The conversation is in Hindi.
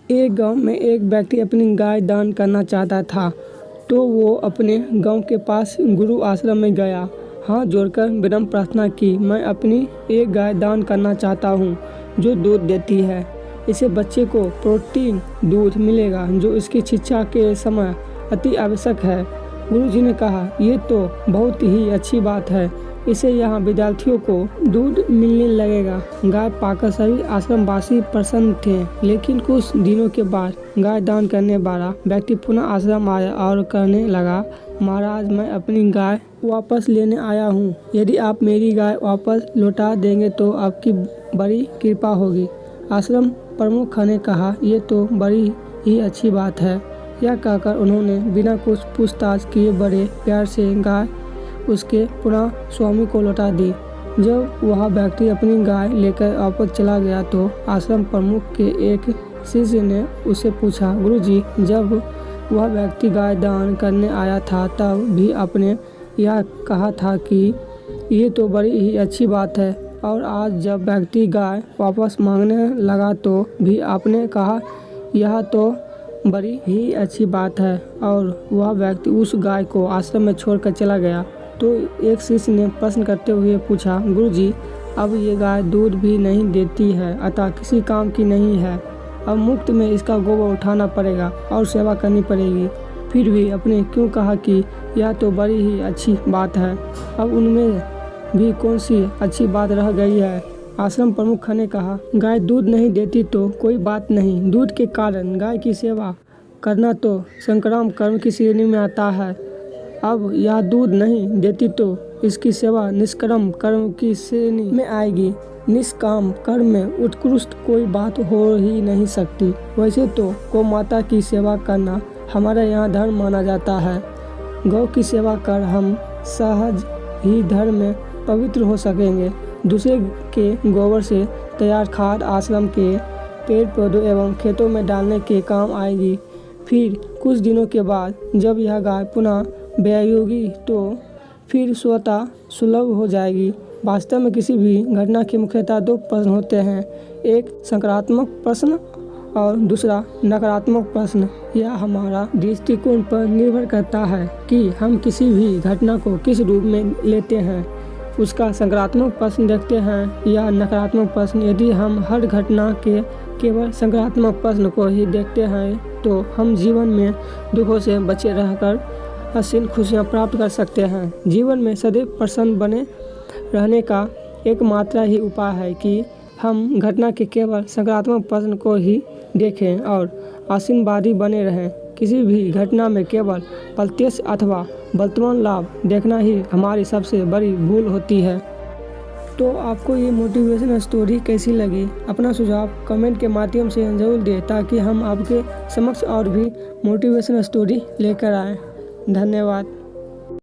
एक गांव में एक व्यक्ति अपनी गाय दान करना चाहता था, तो वो अपने गांव के पास गुरु आश्रम में गया। हाथ जोड़कर विनम्र प्रार्थना की, मैं अपनी एक गाय दान करना चाहता हूँ जो दूध देती है। इसे बच्चे को प्रोटीन दूध मिलेगा जो इसकी शिक्षा के समय अति आवश्यक है। गुरुजी ने कहा, ये तो बहुत ही अच्छी बात है, इससे यहाँ विद्यार्थियों को दूध मिलने लगेगा। गाय पाकर सभी आश्रमवासी प्रसन्न थे, लेकिन कुछ दिनों के बाद गाय दान करने वाला व्यक्ति पुनः आश्रम आया और कहने लगा, महाराज, मैं अपनी गाय वापस लेने आया हूँ। यदि आप मेरी गाय वापस लौटा देंगे तो आपकी बड़ी कृपा होगी। आश्रम प्रमुख ने कहा, ये तो बड़ी ही अच्छी बात है। यह कहकर उन्होंने बिना कुछ पूछताछ किए बड़े प्यार से गाय उसके पुनः स्वामी को लौटा दी। जब वह व्यक्ति अपनी गाय लेकर वापस चला गया तो आश्रम प्रमुख के एक शिष्य ने उससे पूछा, गुरुजी, जब वह व्यक्ति गाय दान करने आया था तब भी आपने यह कहा था कि ये तो बड़ी ही अच्छी बात है, और आज जब व्यक्ति गाय वापस मांगने लगा तो भी आपने कहा यह तो बड़ी ही अच्छी बात है, और वह व्यक्ति उस गाय को आश्रम में छोड़कर चला गया। तो एक शिष्य ने प्रश्न करते हुए पूछा, गुरुजी, अब ये गाय दूध भी नहीं देती है, अतः किसी काम की नहीं है। अब मुफ्त में इसका गोबर उठाना पड़ेगा और सेवा करनी पड़ेगी। फिर भी आपने क्यों कहा कि यह तो बड़ी ही अच्छी बात है? अब उनमें भी कौन सी अच्छी बात रह गई है? आश्रम प्रमुख ने कहा, गाय दूध नहीं देती तो कोई बात नहीं। दूध के कारण गाय की सेवा करना तो संक्राम कर्म की श्रेणी में आता है। अब यह दूध नहीं देती तो इसकी सेवा निष्काम कर्म की श्रेणी में आएगी। निष्काम कर्म में उत्कृष्ट कोई बात हो ही नहीं सकती। वैसे तो गौ माता की सेवा करना हमारे यहाँ धर्म माना जाता है। गौ की सेवा कर हम सहज ही धर्म में पवित्र हो सकेंगे। दूसरे के गोबर से तैयार खाद आश्रम के पेड़ पौधों एवं खेतों में डालने के काम आएगी। फिर कुछ दिनों के बाद जब यह गाय पुनः ब्यायोगी तो फिर स्वतः सुलभ हो जाएगी। वास्तव में किसी भी घटना के मुख्यतः दो प्रश्न होते हैं, एक सकारात्मक प्रश्न और दूसरा नकारात्मक प्रश्न। यह हमारा दृष्टिकोण पर निर्भर करता है कि हम किसी भी घटना को किस रूप में लेते हैं। उसका सकारात्मक प्रश्न देखते हैं या नकारात्मक प्रश्न। यदि हम हर घटना के केवल सकारात्मक प्रश्न को ही देखते हैं तो हम जीवन में दुखों से बचे रहकर असीम खुशियाँ प्राप्त कर सकते हैं। जीवन में सदैव प्रसन्न बने रहने का एकमात्र ही उपाय है कि हम घटना के केवल सकारात्मक प्रश्न को ही देखें और आशावादी बने रहें। किसी भी घटना में केवल प्रत्यक्ष अथवा वर्तमान लाभ देखना ही हमारी सबसे बड़ी भूल होती है। तो आपको ये मोटिवेशन स्टोरी कैसी लगी? अपना सुझाव कमेंट के माध्यम से जरूर दें ताकि हम आपके समक्ष और भी मोटिवेशन स्टोरी लेकर आएँ। धन्यवाद।